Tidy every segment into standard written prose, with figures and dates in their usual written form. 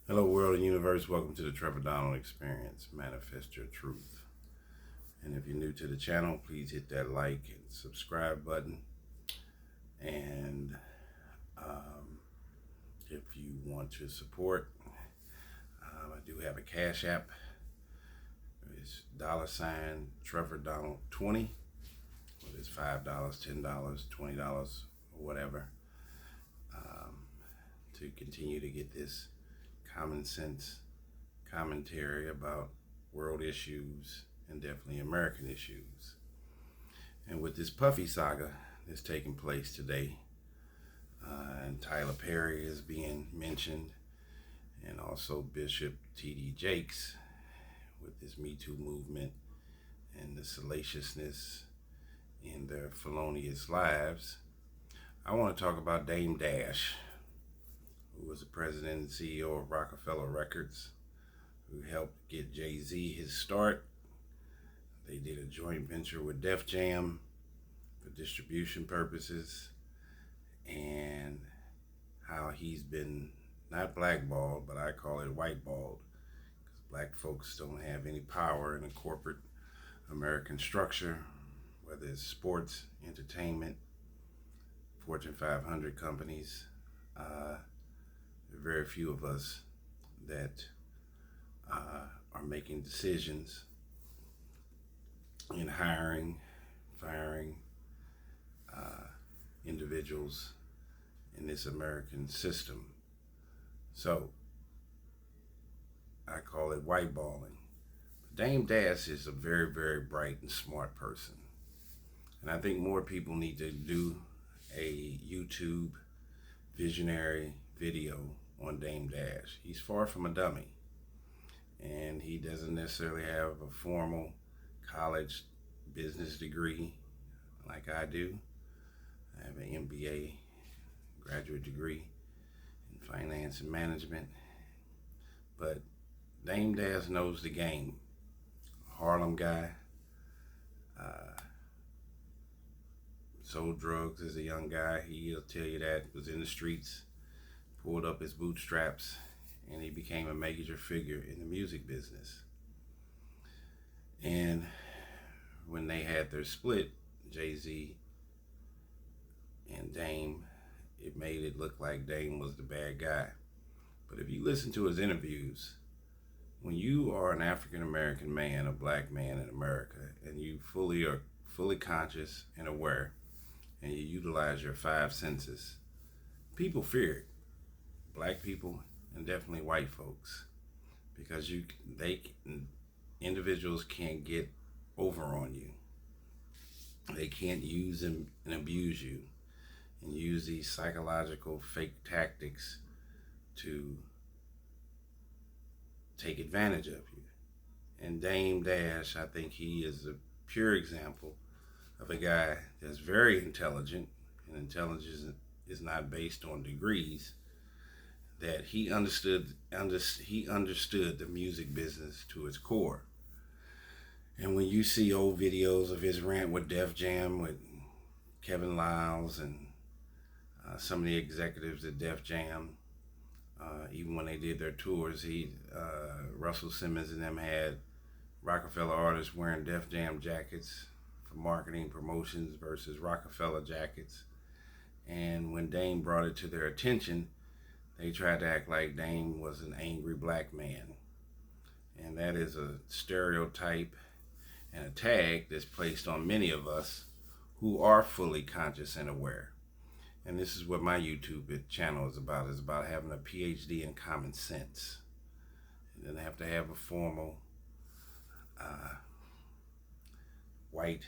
Hello, world and universe. Welcome to the Trevor Donald Experience. Manifest your truth. And if you're new to the channel, please hit that like and subscribe button. And if you want to support, I do have a Cash App. It's $ Trevor Donald 20. Whether it's $5, $10, $20, or whatever, to continue to get this common sense commentary about world issues and definitely American issues. And with this Puffy saga that's taking place today, and Tyler Perry is being mentioned, and also Bishop T.D. Jakes with this Me Too movement and the salaciousness in their felonious lives, I want to talk about Dame Dash, who was the president and CEO of Rockefeller Records, who helped get Jay-Z his start. They did a joint venture with Def Jam for distribution purposes, and how he's been not blackballed, but I call it whiteballed, because black folks don't have any power in the corporate American structure, whether it's sports, entertainment, Fortune 500 companies. There are very few of us that are making decisions in hiring, firing individuals in this American system. So I call it whiteballing. Dame Dash is a very, very bright and smart person. And I think more people need to do a YouTube visionary video on Dame Dash. He's far from a dummy. And he doesn't necessarily have a formal college business degree like I do. I have an MBA, graduate degree in finance and management. But Dame Dash knows the game. Harlem guy, sold drugs as a young guy. He'll tell you that. Was in the streets, pulled up his bootstraps, and he became a major figure in the music business. And when they had their split, Jay-Z and Dame, it made it look like Dame was the bad guy. But if you listen to his interviews, when you are an African American man, a black man in America, and you are fully conscious and aware, and you utilize your five senses, people fear it. Black people and definitely white folks, because individuals can't get over on you. They can't use and abuse you and use these psychological fake tactics to take advantage of you. And Dame Dash, I think he is a pure example of a guy that's very intelligent, and intelligence is not based on degrees, that he understood the music business to its core. And when you see old videos of his rant with Def Jam, with Kevin Liles and some of the executives at Def Jam, even when they did their tours, Russell Simmons and them had Rockefeller artists wearing Def Jam jackets for marketing promotions versus Rockefeller jackets. And when Dame brought it to their attention, they tried to act like Dame was an angry black man. And that is a stereotype and a tag that's placed on many of us who are fully conscious and aware. And this is what my YouTube channel is about. It's about having a PhD in common sense. You don't have to have a formal white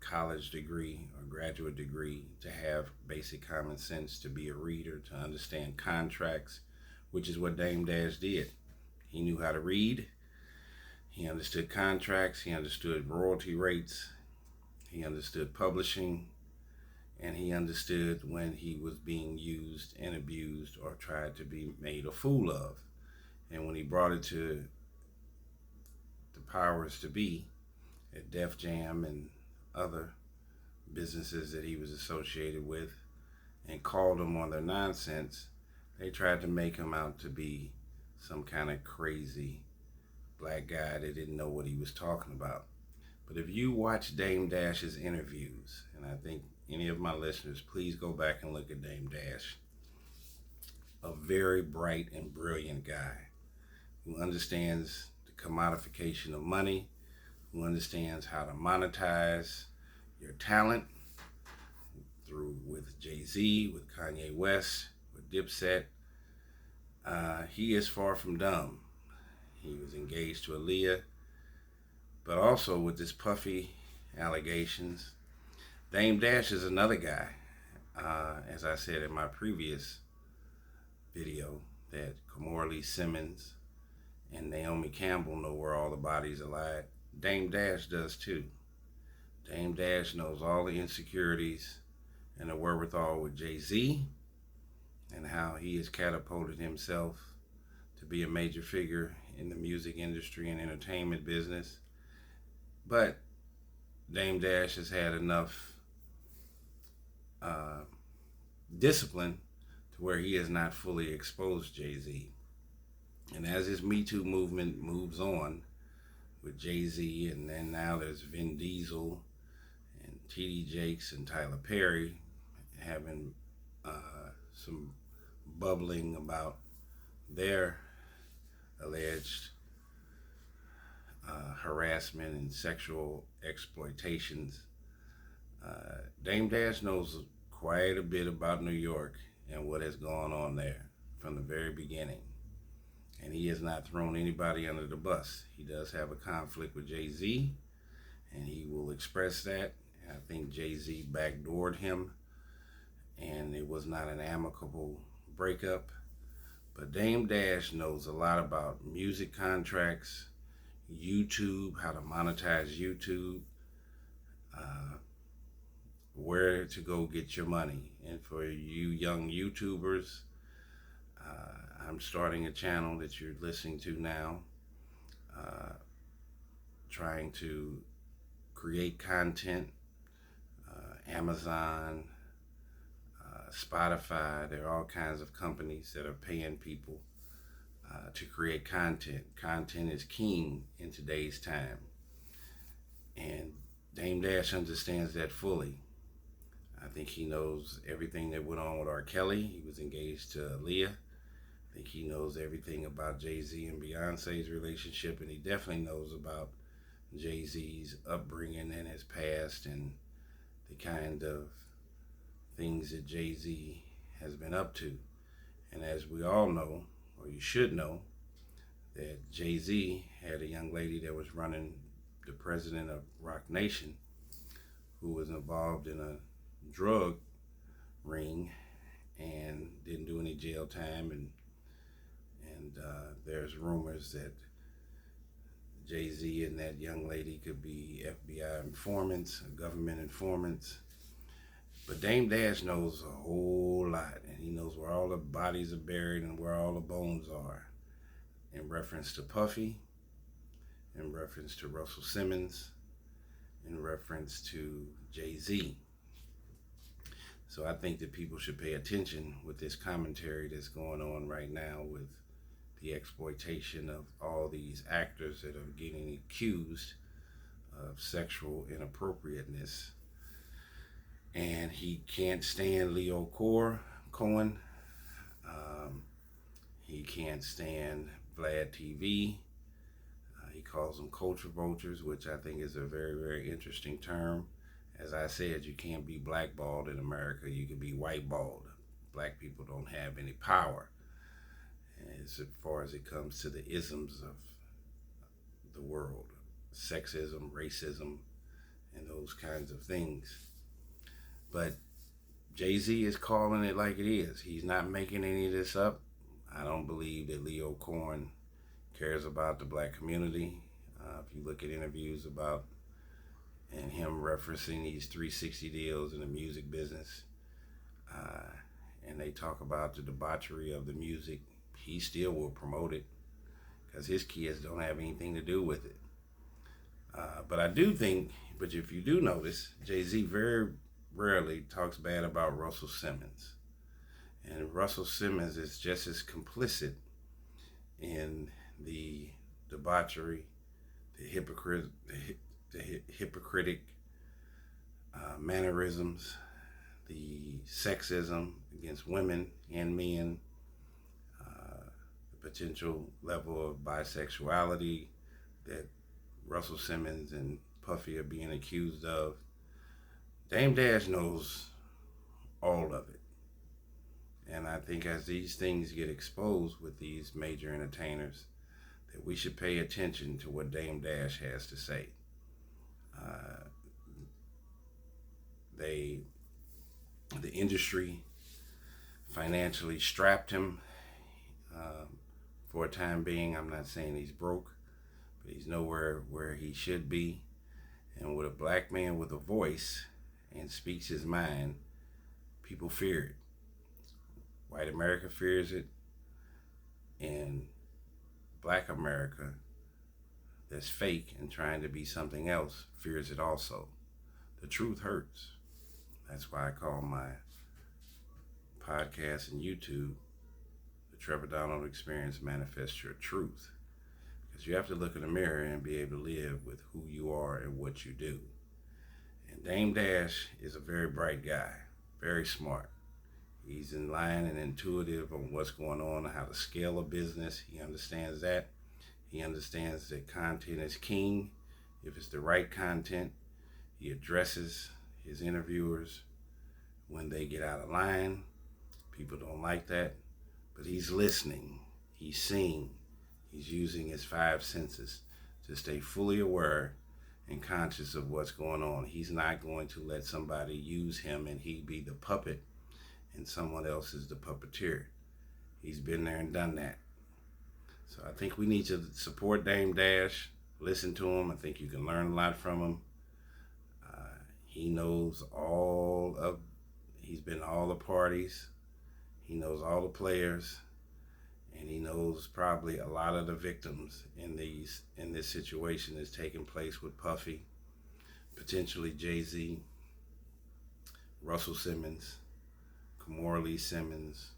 college degree or graduate degree to have basic common sense, to be a reader, to understand contracts, which is what Dame Dash did. He knew how to read. He understood contracts. He understood royalty rates. He understood publishing. And he understood when he was being used and abused or tried to be made a fool of. And when he brought it to the powers to be at Def Jam and other businesses that he was associated with, and called them on their nonsense, they tried to make him out to be some kind of crazy black guy that didn't know what he was talking about. But if you watch Dame Dash's interviews, and I think any of my listeners, please go back and look at Dame Dash. A very bright and brilliant guy who understands the commodification of money, who understands how to monetize your talent through with Jay-Z, with Kanye West, with Dipset. He is far from dumb. He was engaged to Aaliyah, but also with this Puffy allegations. Dame Dash is another guy, as I said in my previous video, that Kamora Lee Simmons and Naomi Campbell know where all the bodies are lied. Dame Dash does too. Dame Dash knows all the insecurities and the wherewithal with Jay-Z and how he has catapulted himself to be a major figure in the music industry and entertainment business. But Dame Dash has had enough discipline to where he has not fully exposed Jay-Z. And as this Me Too movement moves on with Jay-Z, and then now there's Vin Diesel and T.D. Jakes and Tyler Perry having some bubbling about their alleged harassment and sexual exploitations. Dame Dash knows quite a bit about New York and what has gone on there from the very beginning. And he has not thrown anybody under the bus. He does have a conflict with Jay-Z, and he will express that. I think Jay-Z backdoored him, and it was not an amicable breakup. But Dame Dash knows a lot about music contracts, YouTube, how to monetize YouTube, where to go get your money. And for you young YouTubers, I'm starting a channel that you're listening to now, trying to create content. Amazon, Spotify, there are all kinds of companies that are paying people to create content. Content is king in today's time. And Dame Dash understands that fully. I think he knows everything that went on with R. Kelly. He was engaged to Aaliyah. I think he knows everything about Jay-Z and Beyonce's relationship, and he definitely knows about Jay-Z's upbringing and his past and the kind of things that Jay-Z has been up to. And as we all know, or you should know, that Jay-Z had a young lady that was running the president of Rock Nation who was involved in a drug ring and didn't do any jail time, and there's rumors that Jay-Z and that young lady could be FBI informants, government informants. But Dame Dash knows a whole lot, and he knows where all the bodies are buried and where all the bones are, in reference to Puffy, in reference to Russell Simmons, in reference to Jay-Z. So I think that people should pay attention with this commentary that's going on right now with the exploitation of all these actors that are getting accused of sexual inappropriateness. And he can't stand Leo Cohen. He can't stand Vlad TV. He calls them culture vultures, which I think is a very, very interesting term. As I said, you can't be blackballed in America. You can be whiteballed. Black people don't have any power as far as it comes to the isms of the world. Sexism, racism, and those kinds of things. But Jay-Z is calling it like it is. He's not making any of this up. I don't believe that Leo Cohen cares about the black community. If you look at interviews about and him referencing these 360 deals in the music business, and they talk about the debauchery of the music, he still will promote it because his kids don't have anything to do with it. But I do think, but if you do notice, Jay-Z very rarely talks bad about Russell Simmons. And Russell Simmons is just as complicit in the debauchery, the hypocritic mannerisms, the sexism against women and men, the potential level of bisexuality that Russell Simmons and Puffy are being accused of. Dame Dash knows all of it. And I think as these things get exposed with these major entertainers, that we should pay attention to what Dame Dash has to say. Uh, the industry financially strapped him for a time being. I'm not saying he's broke, but he's nowhere where he should be. And with a black man with a voice and speaks his mind, people fear it. White America fears it, and black America, that's fake and trying to be something else, fears it also. The truth hurts. That's why I call my podcast and YouTube the Trevor Donald Experience Manifest Your Truth. Because you have to look in the mirror and be able to live with who you are and what you do. And Dame Dash is a very bright guy, very smart. He's in line and intuitive on what's going on, how to scale a business. He understands that. He understands that content is king. If it's the right content, he addresses his interviewers when they get out of line. People don't like that, but he's listening. He's seeing. He's using his five senses to stay fully aware and conscious of what's going on. He's not going to let somebody use him and he be the puppet and someone else is the puppeteer. He's been there and done that. So I think we need to support Dame Dash, listen to him. I think you can learn a lot from him. He knows he's been to all the parties. He knows all the players, and he knows probably a lot of the victims in this situation that's taking place with Puffy, potentially Jay-Z, Russell Simmons, Kimora Lee Simmons,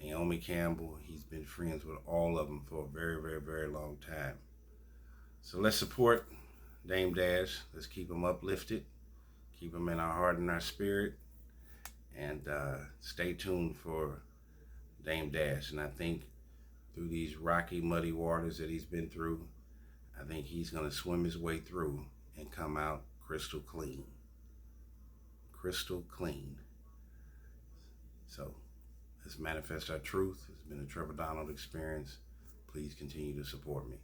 Naomi Campbell. He's been friends with all of them for a very, very, very long time. So let's support Dame Dash. Let's keep him uplifted. Keep him in our heart and our spirit. And stay tuned for Dame Dash. And I think through these rocky, muddy waters that he's been through, I think he's going to swim his way through and come out crystal clean. Crystal clean. So let's manifest our truth. It's been a Trevor Donald Experience. Please continue to support me.